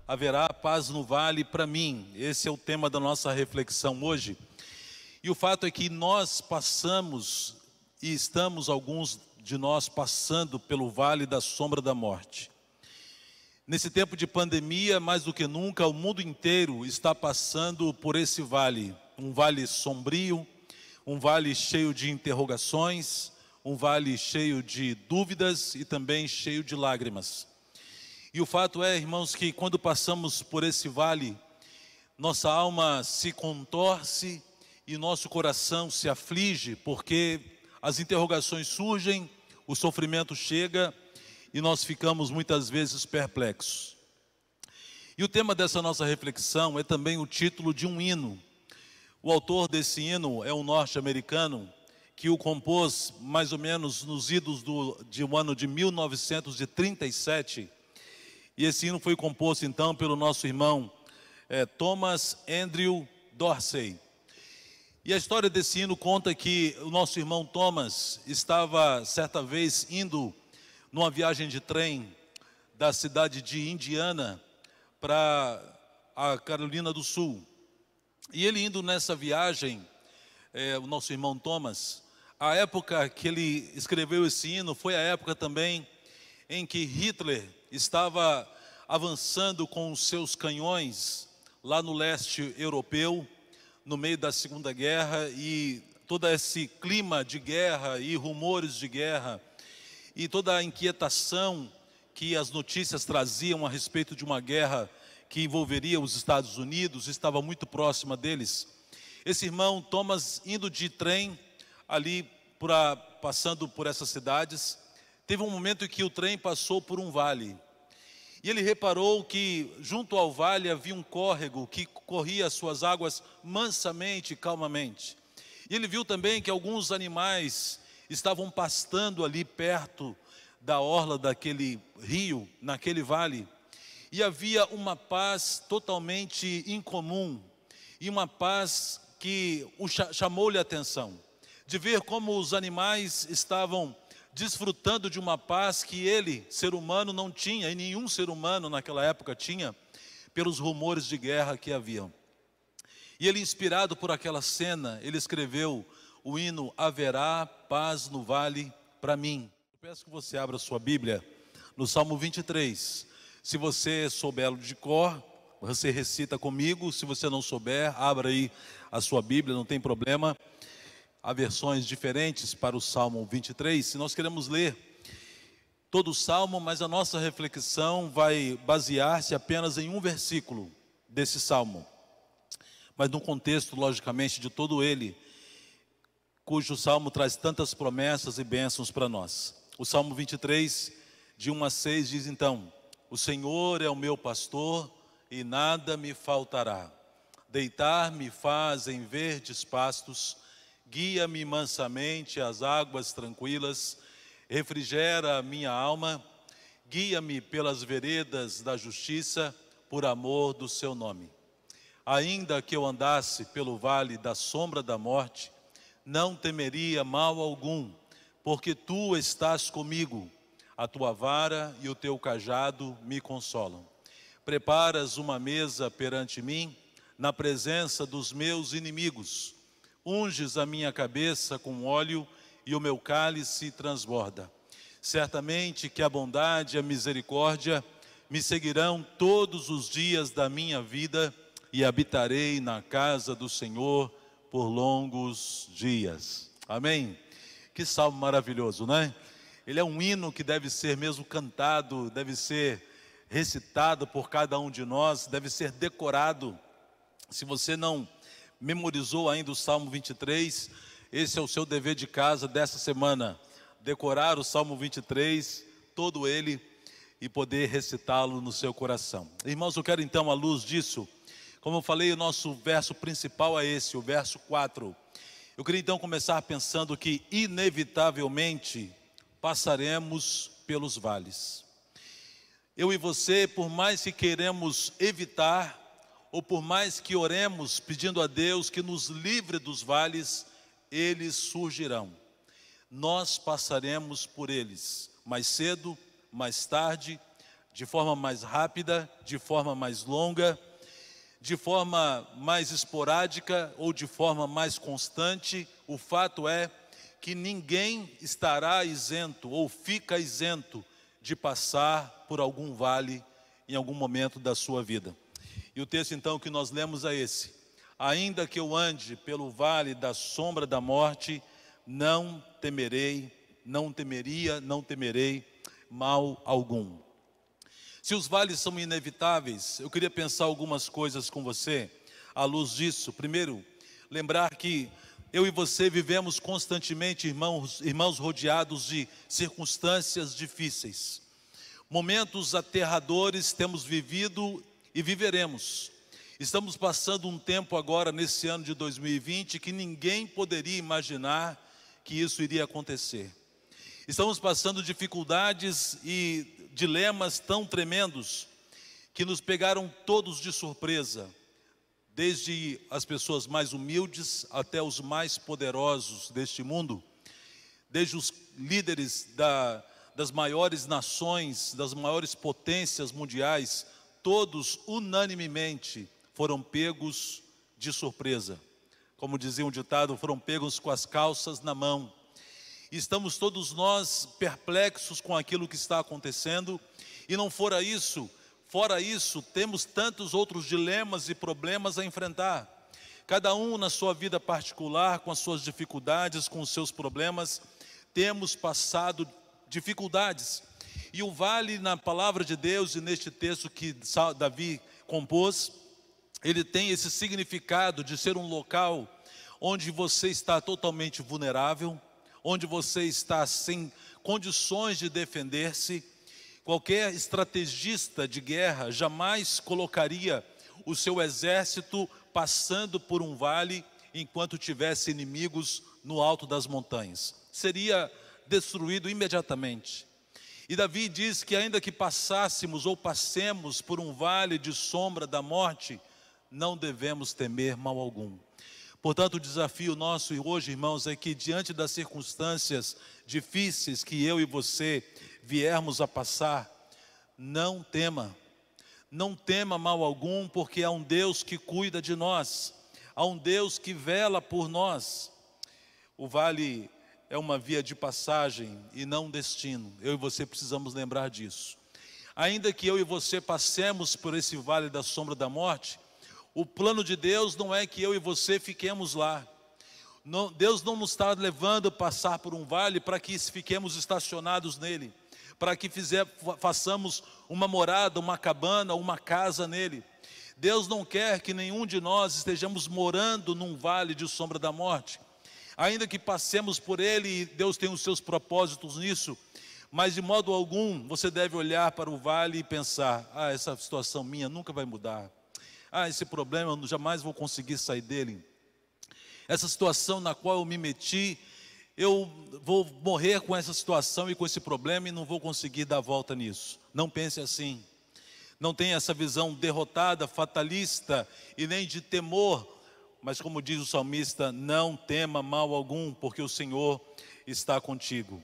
haverá paz no vale para mim. Esse é o tema da nossa reflexão hoje. E o fato é que nós passamos e estamos, alguns de nós, passando pelo vale da sombra da morte. Nesse tempo de pandemia, mais do que nunca, o mundo inteiro está passando por esse vale. Um vale sombrio, um vale cheio de interrogações, um vale cheio de dúvidas e também cheio de lágrimas. E o fato é, irmãos, que quando passamos por esse vale, nossa alma se contorce e nosso coração se aflige, porque as interrogações surgem, o sofrimento chega e nós ficamos muitas vezes perplexos. E o tema dessa nossa reflexão é também o título de um hino. O autor desse hino é um norte-americano que o compôs mais ou menos nos idos de um ano de 1937. E esse hino foi composto então pelo nosso irmão Thomas Andrew Dorsey. E a história desse hino conta que o nosso irmão Thomas estava certa vez indo numa viagem de trem da cidade de Indiana para a Carolina do Sul. E ele indo nessa viagem, o nosso irmão Thomas, a época que ele escreveu esse hino foi a época também em que Hitler estava avançando com os seus canhões lá no leste europeu, no meio da Segunda Guerra, e todo esse clima de guerra e rumores de guerra, e toda a inquietação que as notícias traziam a respeito de uma guerra que envolveria os Estados Unidos, estava muito próxima deles. Esse irmão Thomas, indo de trem, ali passando por essas cidades, teve um momento em que o trem passou por um vale. E ele reparou que junto ao vale havia um córrego que corria as suas águas mansamente e calmamente. E ele viu também que alguns animais estavam pastando ali perto da orla daquele rio, naquele vale. E havia uma paz totalmente incomum, e uma paz que chamou-lhe a atenção, de ver como os animais estavam desfrutando de uma paz que ele, ser humano, não tinha, e nenhum ser humano naquela época tinha, pelos rumores de guerra que haviam. E ele, inspirado por aquela cena, ele escreveu o hino Haverá Paz no Vale para mim. Eu peço que você abra sua Bíblia no Salmo 23. Se você souber de cor, você recita comigo. Se você não souber, abra aí a sua Bíblia, não tem problema. Há versões diferentes para o Salmo 23. Se nós queremos ler todo o Salmo, mas a nossa reflexão vai basear-se apenas em um versículo desse Salmo. Mas no contexto, logicamente, de todo ele, cujo Salmo traz tantas promessas e bênçãos para nós. O Salmo 23, de 1 a 6, diz então: O Senhor é o meu pastor e nada me faltará. Deitar-me faz em verdes pastos, guia-me mansamente às águas tranquilas, refrigera a minha alma, guia-me pelas veredas da justiça, por amor do seu nome. Ainda que eu andasse pelo vale da sombra da morte, não temeria mal algum, porque tu estás comigo, a tua vara e o teu cajado me consolam. Preparas uma mesa perante mim, na presença dos meus inimigos. Unges a minha cabeça com óleo e o meu cálice transborda. Certamente que a bondade e a misericórdia me seguirão todos os dias da minha vida e habitarei na casa do Senhor por longos dias. Amém? Que salmo maravilhoso, né? Ele é um hino que deve ser mesmo cantado, deve ser recitado por cada um de nós, deve ser decorado. Se você não memorizou ainda o Salmo 23, esse é o seu dever de casa dessa semana, decorar o Salmo 23, todo ele, e poder recitá-lo no seu coração. Irmãos, eu quero então, à luz disso, como eu falei, o nosso verso principal é esse, o verso 4. Eu queria então começar pensando que inevitavelmente passaremos pelos vales. Eu e você, por mais que queremos evitar, ou por mais que oremos pedindo a Deus que nos livre dos vales, eles surgirão. Nós passaremos por eles, mais cedo, mais tarde, de forma mais rápida, de forma mais longa, de forma mais esporádica ou de forma mais constante. O fato é que ninguém estará isento ou fica isento de passar por algum vale em algum momento da sua vida. E o texto então que nós lemos é esse: ainda que eu ande pelo vale da sombra da morte, não temerei, não temerei mal algum. Se os vales são inevitáveis, eu queria pensar algumas coisas com você à luz disso. Primeiro, lembrar que eu e você vivemos constantemente, irmãos, rodeados de circunstâncias difíceis. Momentos aterradores temos vivido e viveremos. Estamos passando um tempo agora, nesse ano de 2020, que ninguém poderia imaginar que isso iria acontecer. Estamos passando dificuldades e dilemas tão tremendos que nos pegaram todos de surpresa, desde as pessoas mais humildes até os mais poderosos deste mundo, desde os líderes das maiores nações, das maiores potências mundiais, todos unanimemente foram pegos de surpresa. Como dizia um ditado, foram pegos com as calças na mão. Estamos todos nós perplexos com aquilo que está acontecendo, e não fora isso, temos tantos outros dilemas e problemas a enfrentar. Cada um na sua vida particular, com as suas dificuldades, com os seus problemas, temos passado dificuldades. E o vale, na palavra de Deus e neste texto que Davi compôs, ele tem esse significado de ser um local onde você está totalmente vulnerável, onde você está sem condições de defender-se. Qualquer estrategista de guerra jamais colocaria o seu exército passando por um vale enquanto tivesse inimigos no alto das montanhas. Seria destruído imediatamente. E Davi diz que ainda que passássemos ou passemos por um vale de sombra da morte, não devemos temer mal algum. Portanto, o desafio nosso hoje, irmãos, é que diante das circunstâncias difíceis que eu e você viermos a passar, não tema mal algum, porque há um Deus que cuida de nós, há um Deus que vela por nós. O vale é uma via de passagem e não um destino. Eu e você precisamos lembrar disso. Ainda que eu e você passemos por esse vale da sombra da morte, o plano de Deus não é que eu e você fiquemos lá. Não, Deus não nos está levando a passar por um vale para que fiquemos estacionados nele, para que façamos uma morada, uma cabana, uma casa nele. Deus não quer que nenhum de nós estejamos morando num vale de sombra da morte. Ainda que passemos por ele, Deus tem os seus propósitos nisso, mas de modo algum você deve olhar para o vale e pensar: essa situação minha nunca vai mudar. Esse problema eu jamais vou conseguir sair dele. Essa situação na qual eu me meti, eu vou morrer com essa situação e com esse problema e não vou conseguir dar volta nisso. Não pense assim. Não tenha essa visão derrotada, fatalista e nem de temor. Mas como diz o salmista, não tema mal algum, porque o Senhor está contigo.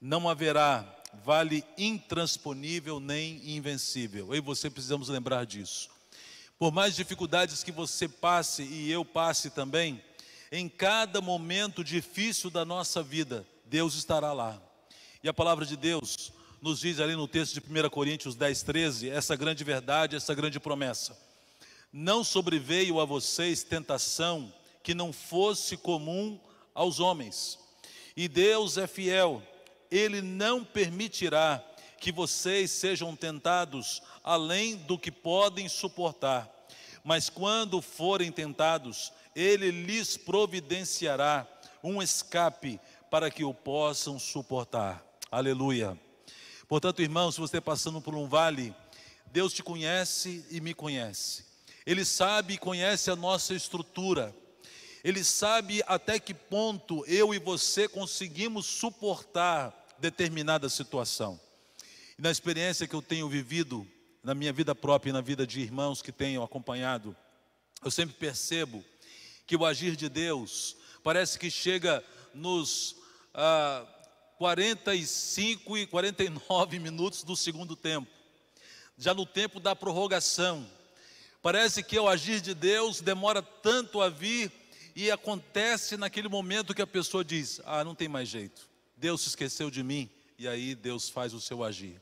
Não haverá vale intransponível nem invencível. Eu e você precisamos lembrar disso. Por mais dificuldades que você passe e eu passe também, em cada momento difícil da nossa vida, Deus estará lá. E a palavra de Deus nos diz ali no texto de 1 Coríntios 10, 13, essa grande verdade, essa grande promessa: não sobreveio a vocês tentação que não fosse comum aos homens. E Deus é fiel, Ele não permitirá que vocês sejam tentados além do que podem suportar. Mas quando forem tentados, Ele lhes providenciará um escape para que o possam suportar. Aleluia. Portanto, irmãos, se você está passando por um vale, Deus te conhece e me conhece. Ele sabe e conhece a nossa estrutura. Ele sabe até que ponto eu e você conseguimos suportar determinada situação. E na experiência que eu tenho vivido, na minha vida própria e na vida de irmãos que tenham acompanhado, eu sempre percebo que o agir de Deus parece que chega nos 45 e 49 minutos do segundo tempo. já no tempo da prorrogação. Parece que o agir de Deus demora tanto a vir e acontece naquele momento que a pessoa diz: ah, não tem mais jeito, Deus se esqueceu de mim, e aí Deus faz o seu agir.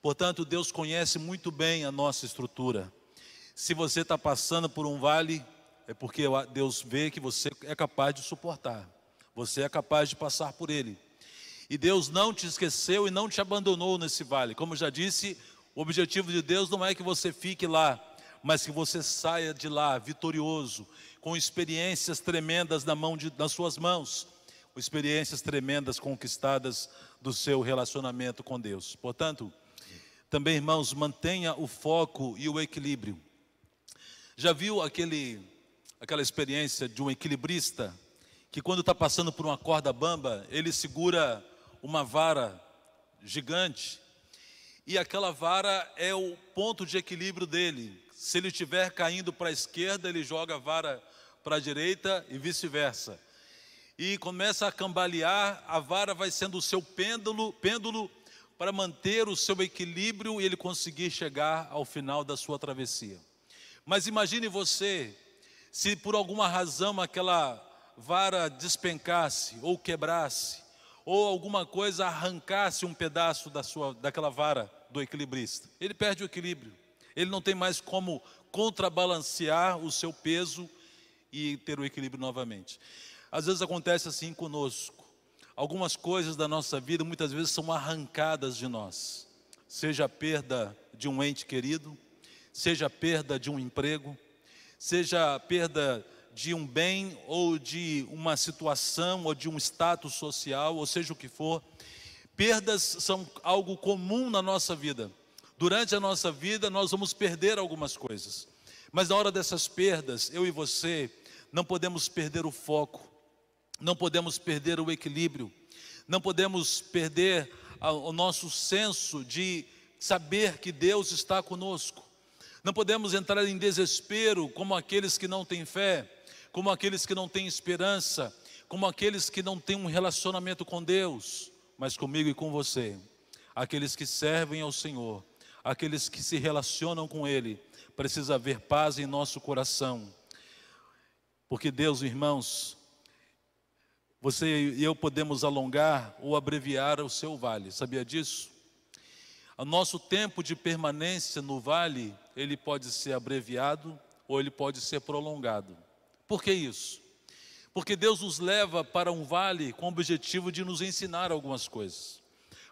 Portanto, Deus conhece muito bem a nossa estrutura. Se você está passando por um vale, é porque Deus vê que você é capaz de suportar, você é capaz de passar por ele. E Deus não te esqueceu e não te abandonou nesse vale. Como eu já disse, o objetivo de Deus não é que você fique lá, mas que você saia de lá vitorioso, com experiências tremendas nas suas mãos, experiências tremendas conquistadas do seu relacionamento com Deus. Portanto, também, irmãos, mantenha o foco e o equilíbrio. Já viu aquela experiência de um equilibrista, que quando está passando por uma corda bamba, ele segura uma vara gigante, e aquela vara é o ponto de equilíbrio dele. Se ele estiver caindo para a esquerda, ele joga a vara para a direita e vice-versa. E começa a cambalear, a vara vai sendo o seu pêndulo para manter o seu equilíbrio e ele conseguir chegar ao final da sua travessia. Mas imagine você, se por alguma razão aquela vara despencasse ou quebrasse, ou alguma coisa arrancasse um pedaço daquela vara do equilibrista. Ele perde o equilíbrio, ele não tem mais como contrabalancear o seu peso e ter o equilíbrio novamente. Às vezes acontece assim conosco. Algumas coisas da nossa vida muitas vezes são arrancadas de nós. Seja a perda de um ente querido, seja a perda de um emprego, seja a perda de um bem ou de uma situação ou de um status social, ou seja o que for. Perdas são algo comum na nossa vida. Durante a nossa vida nós vamos perder algumas coisas, mas na hora dessas perdas, eu e você não podemos perder o foco, não podemos perder o equilíbrio, não podemos perder o nosso senso de saber que Deus está conosco. Não podemos entrar em desespero como aqueles que não têm fé, como aqueles que não têm esperança, como aqueles que não têm um relacionamento com Deus, mas comigo e com você, aqueles que servem ao Senhor, aqueles que se relacionam com Ele, precisa haver paz em nosso coração, porque Deus, irmãos, você e eu podemos alongar ou abreviar o seu vale, sabia disso? O nosso tempo de permanência no vale, ele pode ser abreviado ou ele pode ser prolongado. Por que isso? Porque Deus nos leva para um vale com o objetivo de nos ensinar algumas coisas.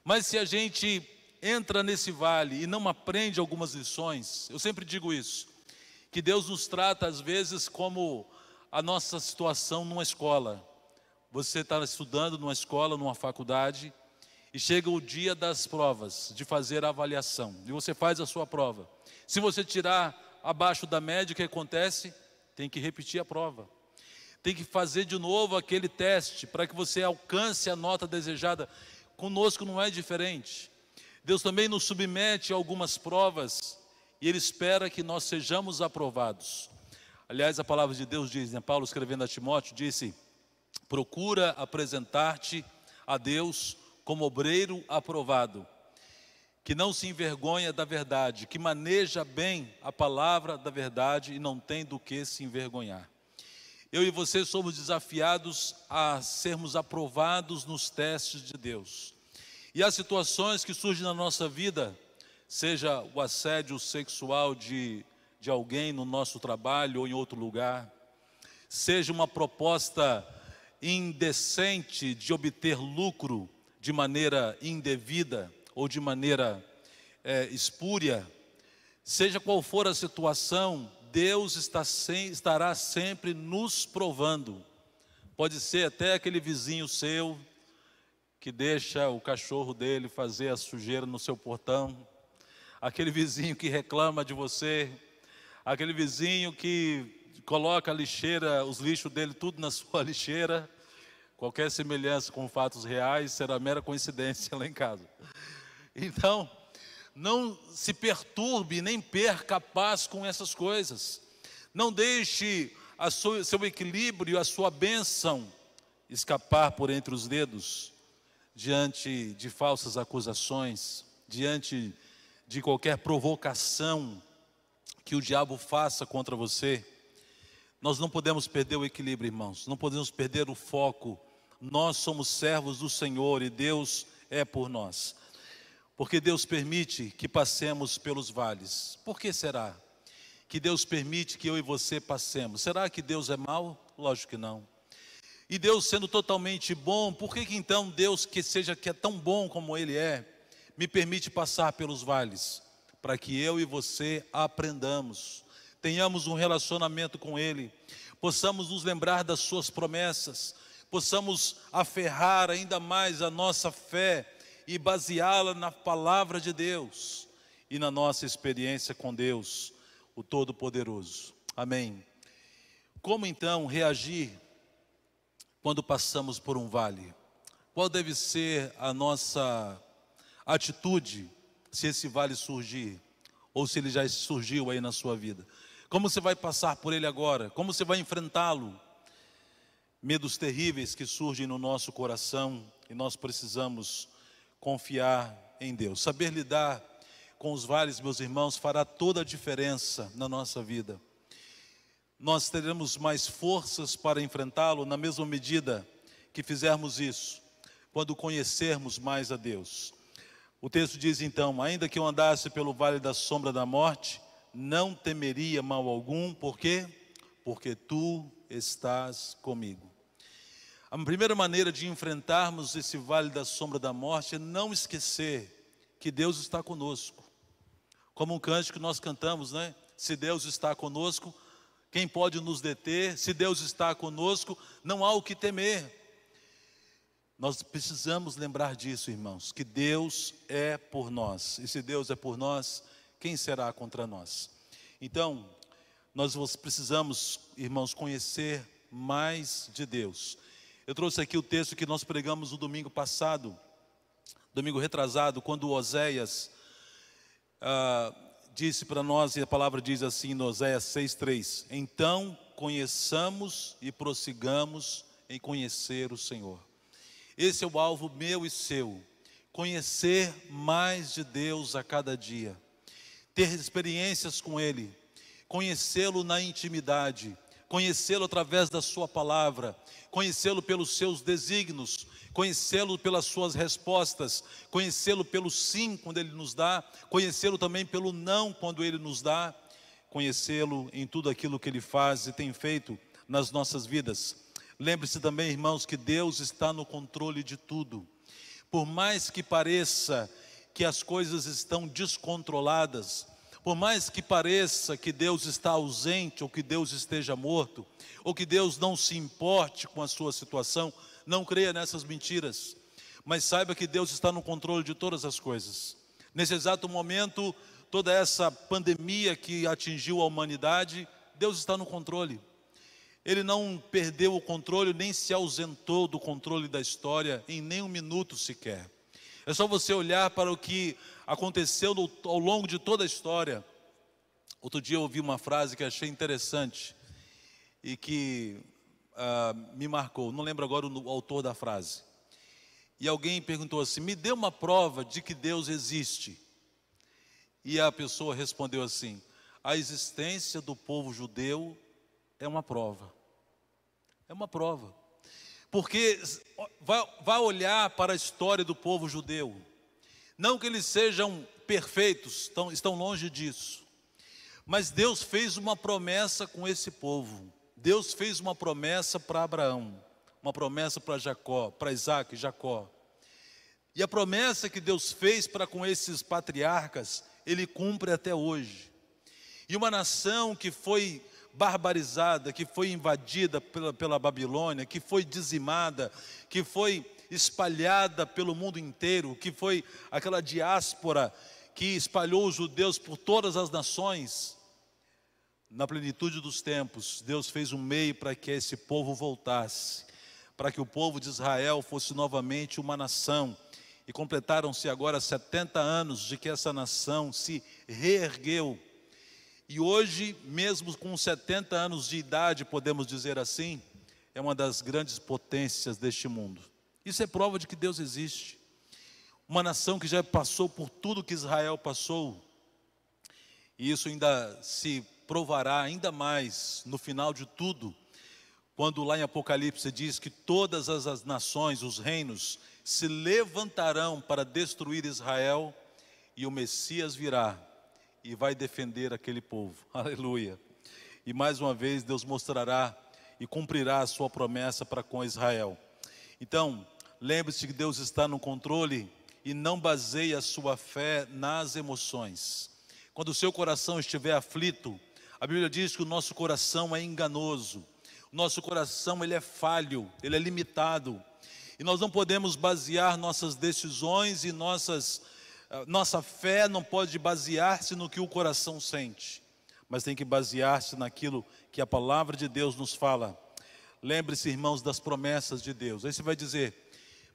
Mas se a gente entra nesse vale e não aprende algumas lições, eu sempre digo isso, que Deus nos trata às vezes como a nossa situação numa escola. Você está estudando numa escola, numa faculdade, e chega o dia das provas, de fazer a avaliação, e você faz a sua prova. Se você tirar abaixo da média, o que acontece? Tem que repetir a prova. Tem que fazer de novo aquele teste, para que você alcance a nota desejada. Conosco não é diferente. Deus também nos submete a algumas provas, e Ele espera que nós sejamos aprovados. Aliás, a palavra de Deus diz, né? Paulo escrevendo a Timóteo, disse: procura apresentar-te a Deus como obreiro aprovado, que não se envergonha da verdade, que maneja bem a palavra da verdade e não tem do que se envergonhar. Eu e você somos desafiados a sermos aprovados nos testes de Deus. E as situações que surgem na nossa vida, seja o assédio sexual de alguém no nosso trabalho ou em outro lugar, seja uma proposta indecente de obter lucro de maneira indevida ou de maneira espúria, seja qual for a situação, Deus estará sempre nos provando. Pode ser até aquele vizinho seu que deixa o cachorro dele fazer a sujeira no seu portão, aquele vizinho que reclama de você, aquele vizinho que coloca a lixeira, os lixos dele tudo na sua lixeira. Qualquer semelhança com fatos reais será mera coincidência lá em casa. Então, não se perturbe nem perca a paz com essas coisas. Não deixe seu equilíbrio, a sua bênção escapar por entre os dedos, diante de falsas acusações, diante de qualquer provocação que o diabo faça contra você, nós não podemos perder o equilíbrio, irmãos, não podemos perder o foco. Nós somos servos do Senhor e Deus é por nós. Porque Deus permite que passemos pelos vales. Por que será que Deus permite que eu e você passemos? Será que Deus é mau? Lógico que não. E Deus sendo totalmente bom, por que então Deus que é tão bom como Ele é, me permite passar pelos vales? Para que eu e você aprendamos, tenhamos um relacionamento com Ele, possamos nos lembrar das suas promessas, possamos aferrar ainda mais a nossa fé e baseá-la na palavra de Deus e na nossa experiência com Deus, o Todo-Poderoso. Amém. Como então reagir quando passamos por um vale? Qual deve ser a nossa atitude se esse vale surgir, ou se ele já surgiu aí na sua vida? Como você vai passar por ele agora? Como você vai enfrentá-lo? Medos terríveis que surgem no nosso coração, e nós precisamos confiar em Deus. Saber lidar com os vales, meus irmãos, fará toda a diferença na nossa vida. Nós teremos mais forças para enfrentá-lo na mesma medida que fizermos isso, quando conhecermos mais a Deus. O texto diz então: ainda que eu andasse pelo vale da sombra da morte, não temeria mal algum. Por quê? Porque tu estás comigo. A primeira maneira de enfrentarmos esse vale da sombra da morte é não esquecer que Deus está conosco. Como um cântico que nós cantamos, né? Se Deus está conosco, quem pode nos deter? Se Deus está conosco, não há o que temer. Nós precisamos lembrar disso, irmãos, que Deus é por nós. E se Deus é por nós, quem será contra nós? Então, nós precisamos, irmãos, conhecer mais de Deus. Eu trouxe aqui o texto que nós pregamos no domingo passado, domingo retrasado, quando Oséias disse para nós, e a palavra diz assim em Oséias 6:3: então conheçamos e prossigamos em conhecer o Senhor. Esse é o alvo meu e seu, conhecer mais de Deus a cada dia, ter experiências com Ele, conhecê-lo na intimidade, conhecê-lo através da sua palavra, conhecê-lo pelos seus desígnios, conhecê-lo pelas suas respostas, conhecê-lo pelo sim quando Ele nos dá, conhecê-lo também pelo não quando Ele nos dá, conhecê-lo em tudo aquilo que Ele faz e tem feito nas nossas vidas. Lembre-se também, irmãos, que Deus está no controle de tudo. Por mais que pareça que as coisas estão descontroladas, por mais que pareça que Deus está ausente, ou que Deus esteja morto, ou que Deus não se importe com a sua situação, não creia nessas mentiras, mas saiba que Deus está no controle de todas as coisas. Nesse exato momento, toda essa pandemia que atingiu a humanidade, Deus está no controle. Ele não perdeu o controle, nem se ausentou do controle da história em nem um minuto sequer. É só você olhar para o que aconteceu ao longo de toda a história. Outro dia eu ouvi uma frase que achei interessante e que me marcou. Não lembro agora o autor da frase. E alguém perguntou assim: me dê uma prova de que Deus existe. E a pessoa respondeu assim: a existência do povo judeu é uma prova. É uma prova. Porque vai olhar para a história do povo judeu. Não que eles sejam perfeitos, estão longe disso. Mas Deus fez uma promessa com esse povo. Deus fez uma promessa para Abraão, uma promessa para Jacó, para Isaac e Jacó. E a promessa que Deus fez para com esses patriarcas, Ele cumpre até hoje. E uma nação que foi barbarizada, que foi invadida pela Babilônia, que foi dizimada, que foi espalhada pelo mundo inteiro, que foi aquela diáspora que espalhou os judeus por todas as nações. Na plenitude dos tempos, Deus fez um meio para que esse povo voltasse, para que o povo de Israel fosse novamente uma nação. E completaram-se agora 70 anos de que essa nação se reergueu. E hoje, mesmo com 70 anos de idade, podemos dizer assim, é uma das grandes potências deste mundo. Isso é prova de que Deus existe. uma nação que já passou por tudo que Israel passou, e isso ainda se provará ainda mais no final de tudo, quando lá em Apocalipse diz que todas as nações, os reinos, se levantarão para destruir Israel, e o Messias virá e vai defender aquele povo. Aleluia. E mais uma vez Deus mostrará e cumprirá a sua promessa para com Israel. Então, lembre-se que Deus está no controle e não baseie a sua fé nas emoções. Quando o seu coração estiver aflito, a Bíblia diz que o nosso coração é enganoso. O nosso coração, ele é falho, ele é limitado. E nós não podemos basear nossas decisões e nossa fé não pode basear-se no que o coração sente, mas tem que basear-se naquilo que a palavra de Deus nos fala. Lembre-se, irmãos, das promessas de Deus. Aí você vai dizer,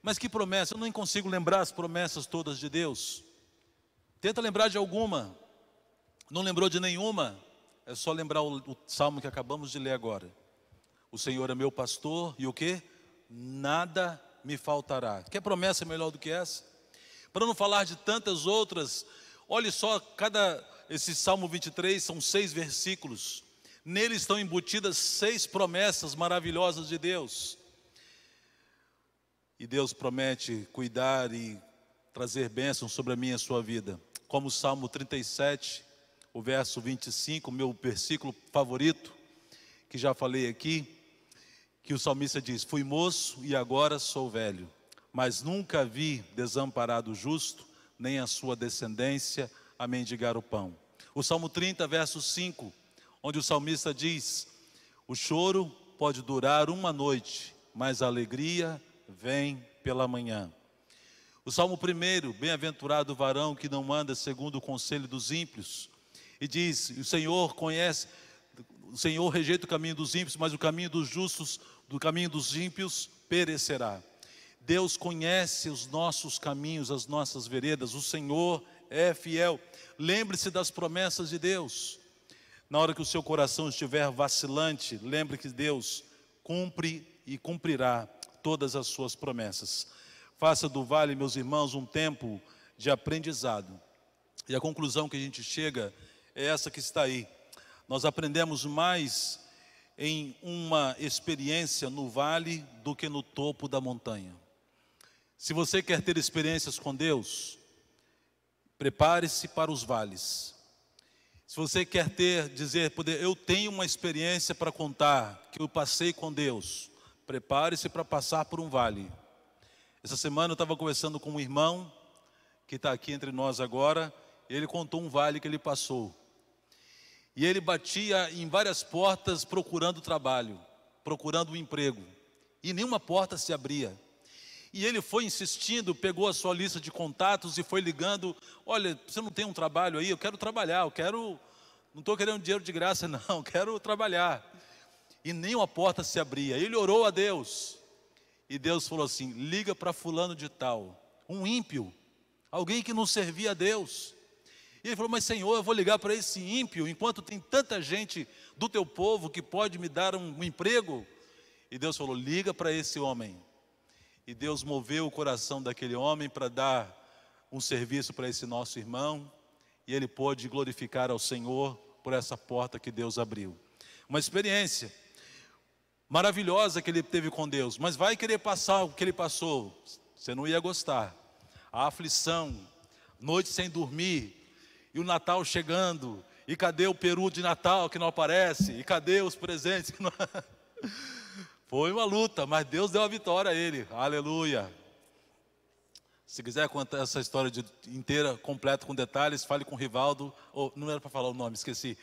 mas que promessa? Eu nem consigo lembrar as promessas todas de Deus. Tenta lembrar de alguma. Não lembrou de nenhuma? É só lembrar o salmo que acabamos de ler agora. O Senhor é meu pastor e o quê? Nada me faltará. Quer promessa melhor do que essa? Para não falar de tantas outras, olhe só, esse Salmo 23 são 6 versículos. Nele estão embutidas 6 promessas maravilhosas de Deus. E Deus promete cuidar e trazer bênçãos sobre a minha e a sua vida. Como o Salmo 37, o verso 25, meu versículo favorito, que já falei aqui, que o salmista diz, fui moço e agora sou velho, mas nunca vi desamparado o justo, nem a sua descendência a mendigar o pão. O Salmo 30, verso 5, onde o salmista diz, o choro pode durar uma noite, mas a alegria vem pela manhã. O Salmo 1, bem-aventurado o varão que não anda segundo o conselho dos ímpios, e diz, o Senhor rejeita o caminho dos ímpios, mas o caminho dos justos, do caminho dos ímpios, perecerá. Deus conhece os nossos caminhos, as nossas veredas, o Senhor é fiel. Lembre-se das promessas de Deus. Na hora que o seu coração estiver vacilante, lembre que Deus cumpre e cumprirá todas as suas promessas. Faça do vale, meus irmãos, um tempo de aprendizado. E a conclusão que a gente chega é essa que está aí. Nós aprendemos mais em uma experiência no vale do que no topo da montanha. Se você quer ter experiências com Deus, prepare-se para os vales. Se você quer eu tenho uma experiência para contar, que eu passei com Deus, prepare-se para passar por um vale. Essa semana eu estava conversando com um irmão, que está aqui entre nós agora, e ele contou um vale que ele passou. E ele batia em várias portas procurando trabalho, procurando um emprego, e nenhuma porta se abria. E ele foi insistindo, pegou a sua lista de contatos e foi ligando, olha, você não tem um trabalho aí? Eu quero trabalhar, não estou querendo dinheiro de graça não, quero trabalhar. E nenhuma porta se abria. Ele orou a Deus, e Deus falou assim, liga para fulano de tal, um ímpio, alguém que não servia a Deus. E ele falou, mas Senhor, eu vou ligar para esse ímpio, enquanto tem tanta gente do teu povo que pode me dar um emprego. E Deus falou, liga para esse homem. E Deus moveu o coração daquele homem para dar um serviço para esse nosso irmão. E ele pôde glorificar ao Senhor por essa porta que Deus abriu. Uma experiência maravilhosa que ele teve com Deus. Mas vai querer passar o que ele passou, você não ia gostar. A aflição, noite sem dormir, e o Natal chegando, e cadê o peru de Natal que não aparece? E cadê os presentes que não... Foi uma luta, mas Deus deu a vitória a ele, aleluia. Se quiser contar essa história inteira, completa com detalhes, fale com o Rivaldo, não era para falar o nome, esqueci.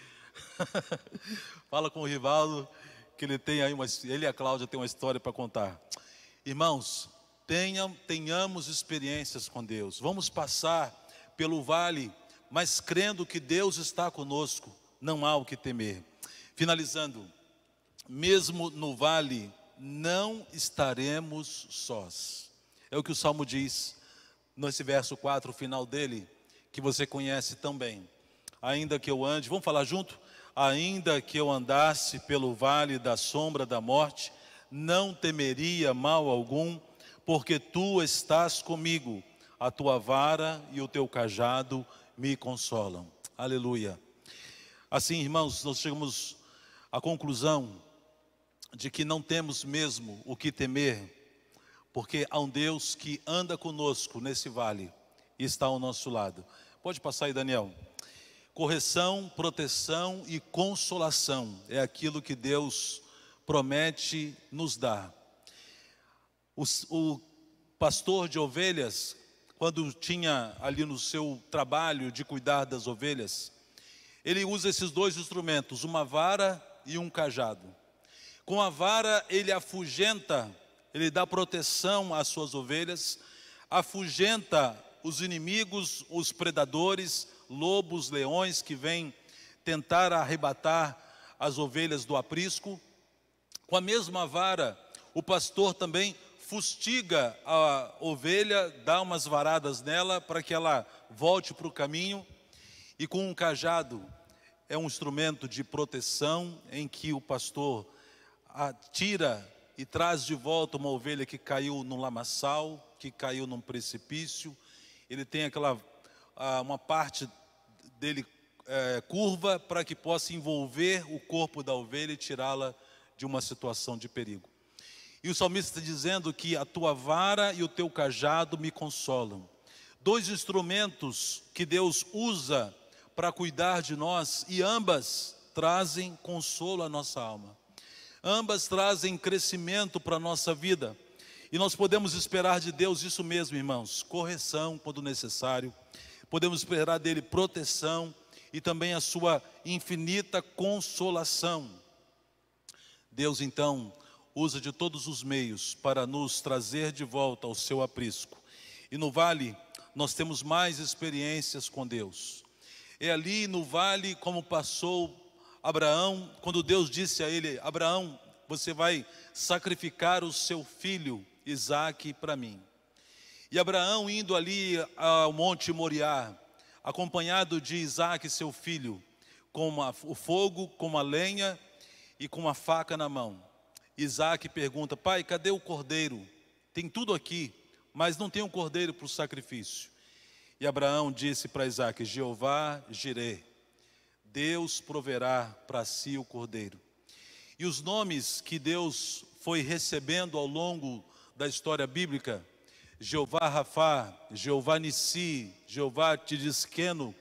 Fala com o Rivaldo, que ele tem aí ele e a Cláudia têm uma história para contar. Irmãos, tenhamos experiências com Deus, vamos passar pelo vale, mas crendo que Deus está conosco, não há o que temer. Finalizando, mesmo no vale, não estaremos sós. É o que o Salmo diz, nesse verso 4, o final dele, que você conhece tão bem. Ainda que eu ande, vamos falar junto? Ainda que eu andasse pelo vale da sombra da morte, não temeria mal algum, porque tu estás comigo. a tua vara e o teu cajado me consolam. Aleluia. Assim, irmãos, nós chegamos à conclusão de que não temos mesmo o que temer, porque há um Deus que anda conosco nesse vale e está ao nosso lado. Pode passar aí, Daniel. Correção, proteção e consolação é aquilo que Deus promete nos dar. O pastor de ovelhas, quando tinha ali no seu trabalho de cuidar das ovelhas, ele usa esses dois instrumentos, uma vara e um cajado. Com a vara ele afugenta, ele dá proteção às suas ovelhas, afugenta os inimigos, os predadores, lobos, leões que vêm tentar arrebatar as ovelhas do aprisco. Com a mesma vara, o pastor também fustiga a ovelha, dá umas varadas nela para que ela volte para o caminho. E com um cajado, é um instrumento de proteção em que o pastor tira e traz de volta uma ovelha que caiu num lamaçal, que caiu num precipício. Ele tem uma parte dele curva para que possa envolver o corpo da ovelha e tirá-la de uma situação de perigo. E o salmista está dizendo que a tua vara e o teu cajado me consolam. Dois instrumentos que Deus usa para cuidar de nós, e ambas trazem consolo à nossa alma. Ambas trazem crescimento para a nossa vida. E nós podemos esperar de Deus isso mesmo, irmãos. Correção quando necessário. Podemos esperar dele proteção e também a sua infinita consolação. Deus então usa de todos os meios para nos trazer de volta ao seu aprisco. E no vale nós temos mais experiências com Deus. É ali no vale como passou Abraão, quando Deus disse a ele: Abraão, você vai sacrificar o seu filho Isaque para mim. E Abraão indo ali ao Monte Moriá, acompanhado de Isaque, seu filho, com o fogo, com a lenha e com a faca na mão. Isaque pergunta: pai, cadê o cordeiro? Tem tudo aqui, mas não tem um cordeiro para o sacrifício. E Abraão disse para Isaque: Jeová Jirê, Deus proverá para si o cordeiro. E os nomes que Deus foi recebendo ao longo da história bíblica, Jeová Rafá, Jeová Nissi, Jeová Tidisqueno,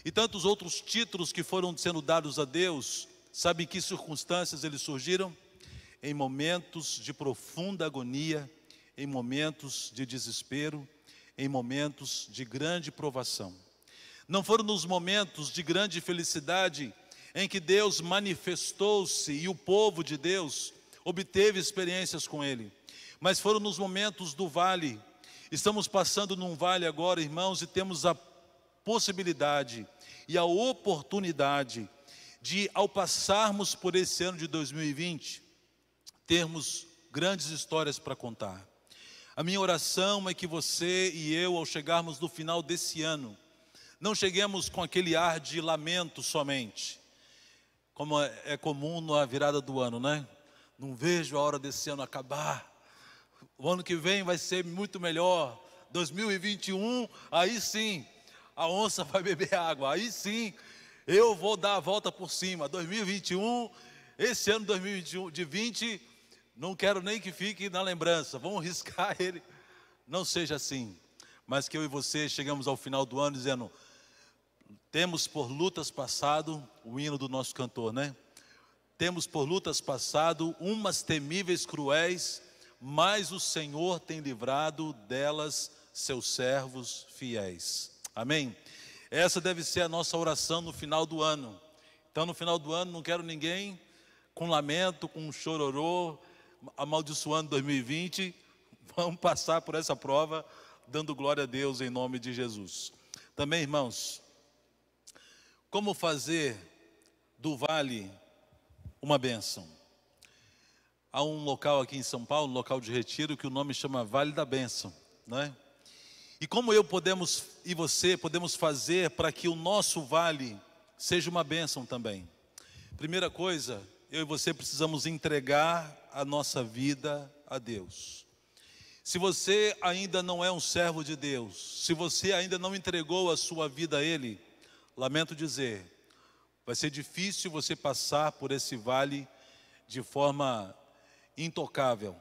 e tantos outros títulos que foram sendo dados a Deus, sabe em que circunstâncias eles surgiram? Em momentos de profunda agonia, em momentos de desespero, em momentos de grande provação. Não foram nos momentos de grande felicidade em que Deus manifestou-se e o povo de Deus obteve experiências com Ele, mas foram nos momentos do vale. Estamos passando num vale agora, irmãos, e temos a possibilidade e a oportunidade de, ao passarmos por esse ano de 2020, termos grandes histórias para contar. A minha oração é que você e eu, ao chegarmos no final desse ano, não cheguemos com aquele ar de lamento somente, como é comum na virada do ano, né? Não vejo a hora desse ano acabar. O ano que vem vai ser muito melhor. 2021, aí sim, a onça vai beber água. Aí sim, eu vou dar a volta por cima. 2021, esse ano 2020, não quero nem que fique na lembrança. Vamos riscar ele. Não seja assim. Mas que eu e você chegamos ao final do ano dizendo: temos por lutas passado, o hino do nosso cantor, né? Temos por lutas passado umas temíveis cruéis, mas o Senhor tem livrado delas seus servos fiéis. Amém? Essa deve ser a nossa oração no final do ano. Então, no final do ano, não quero ninguém com lamento, com chororô, amaldiçoando 2020. Vamos passar por essa prova, dando glória a Deus em nome de Jesus. Também, irmãos, como fazer do vale uma bênção? Há um local aqui em São Paulo, um local de retiro, que o nome chama Vale da Bênção, não é? E como e você podemos fazer para que o nosso vale seja uma bênção também? Primeira coisa, eu e você precisamos entregar a nossa vida a Deus. Se você ainda não é um servo de Deus, se você ainda não entregou a sua vida a Ele, lamento dizer, vai ser difícil você passar por esse vale de forma intocável.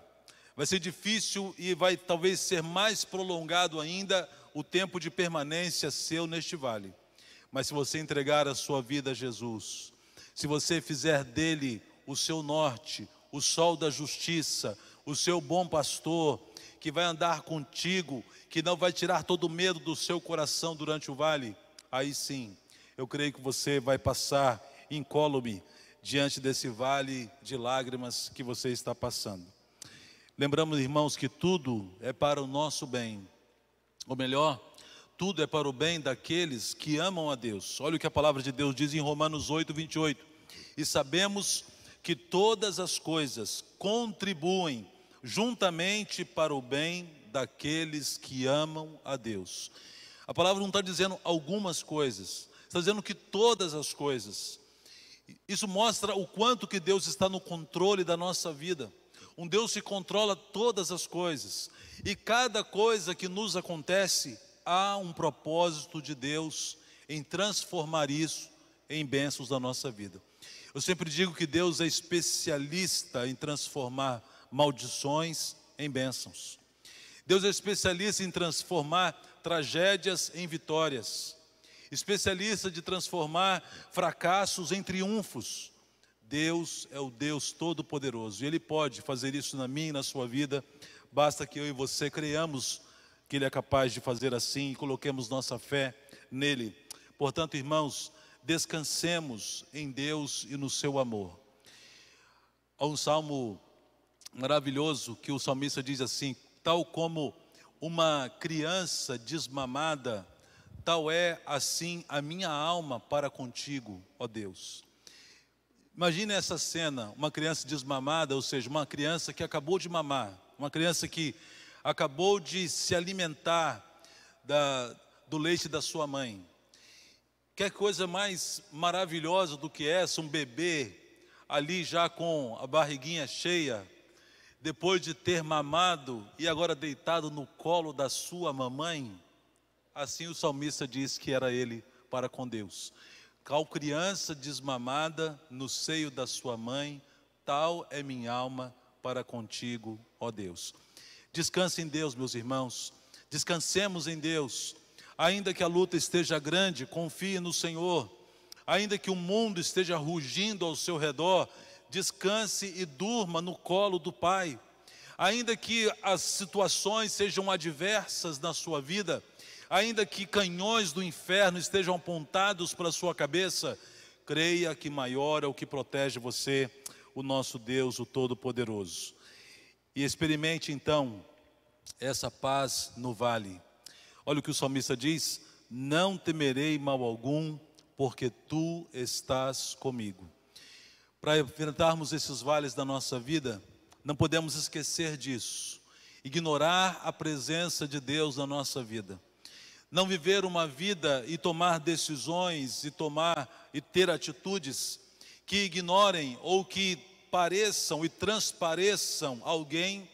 Vai ser difícil e vai talvez ser mais prolongado ainda o tempo de permanência seu neste vale. Mas se você entregar a sua vida a Jesus, se você fizer dele o seu norte, o sol da justiça, o seu bom pastor, que vai andar contigo, que não vai tirar todo o medo do seu coração durante o vale, aí sim, eu creio que você vai passar incólume diante desse vale de lágrimas que você está passando. Lembramos, irmãos, que tudo é para o nosso bem, ou melhor, tudo é para o bem daqueles que amam a Deus. Olha o que a palavra de Deus diz em Romanos 8, 28. E sabemos que todas as coisas contribuem juntamente para o bem daqueles que amam a Deus. A palavra não está dizendo algumas coisas, está dizendo que todas as coisas. Isso mostra o quanto que Deus está no controle da nossa vida. Um Deus que controla todas as coisas. E cada coisa que nos acontece, há um propósito de Deus em transformar isso em bênçãos da nossa vida. Eu sempre digo que Deus é especialista em transformar maldições em bênçãos. Deus é especialista em transformar tragédias em vitórias. Especialista de transformar fracassos em triunfos. Deus é o Deus Todo-Poderoso. E Ele pode fazer isso na minha e na sua vida. Basta que eu e você creiamos que Ele é capaz de fazer assim e coloquemos nossa fé nele. Portanto, irmãos, descansemos em Deus e no seu amor. Há um salmo maravilhoso que o salmista diz assim: tal como uma criança desmamada, tal é assim a minha alma para contigo, ó Deus. Imagine essa cena, uma criança desmamada, ou seja, uma criança que acabou de mamar, uma criança que acabou de se alimentar do leite da sua mãe. Que coisa mais maravilhosa do que essa, um bebê ali já com a barriguinha cheia, depois de ter mamado e agora deitado no colo da sua mamãe. Assim o salmista diz que era ele para com Deus. Qual criança desmamada no seio da sua mãe, tal é minha alma para contigo, ó Deus. Descanse em Deus, meus irmãos, descansemos em Deus. Ainda que a luta esteja grande, confie no Senhor. Ainda que o mundo esteja rugindo ao seu redor, descanse e durma no colo do Pai. Ainda que as situações sejam adversas na sua vida, ainda que canhões do inferno estejam apontados para a sua cabeça, creia que maior é o que protege você, o nosso Deus, o Todo-Poderoso. E experimente então essa paz no vale. Olha o que o salmista diz: não temerei mal algum, porque tu estás comigo. Para enfrentarmos esses vales da nossa vida, não podemos esquecer disso, ignorar a presença de Deus na nossa vida. Não viver uma vida e tomar decisões e ter atitudes que ignorem ou que pareçam e transpareçam alguém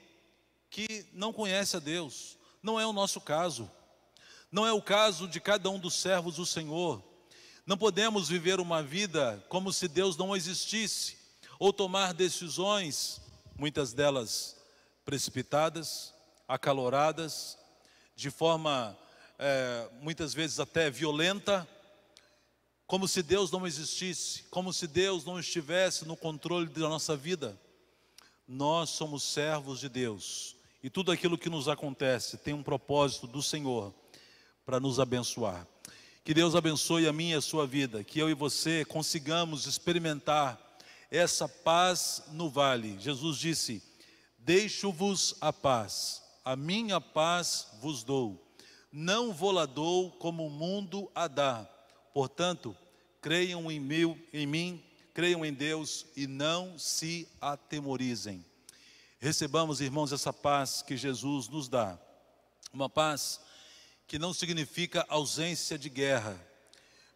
que não conhece a Deus. Não é o nosso caso. Não é o caso de cada um dos servos do Senhor. Não podemos viver uma vida como se Deus não existisse, ou tomar decisões, muitas delas precipitadas, acaloradas, de forma muitas vezes até violenta, como se Deus não existisse, como se Deus não estivesse no controle da nossa vida. Nós somos servos de Deus, e tudo aquilo que nos acontece tem um propósito do Senhor para nos abençoar. Que Deus abençoe a minha e a sua vida, que eu e você consigamos experimentar essa paz no vale. Jesus disse: deixo-vos a paz, a minha paz vos dou. Não vou-la dou como o mundo a dá. Portanto, creiam em mim, creiam em Deus e não se atemorizem. Recebamos, irmãos, essa paz que Jesus nos dá. Uma paz que não significa ausência de guerra,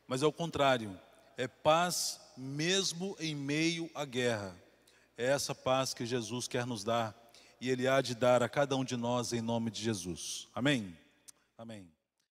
mas ao contrário, é paz mesmo em meio à guerra. É essa paz que Jesus quer nos dar e Ele há de dar a cada um de nós em nome de Jesus. Amém? Amém.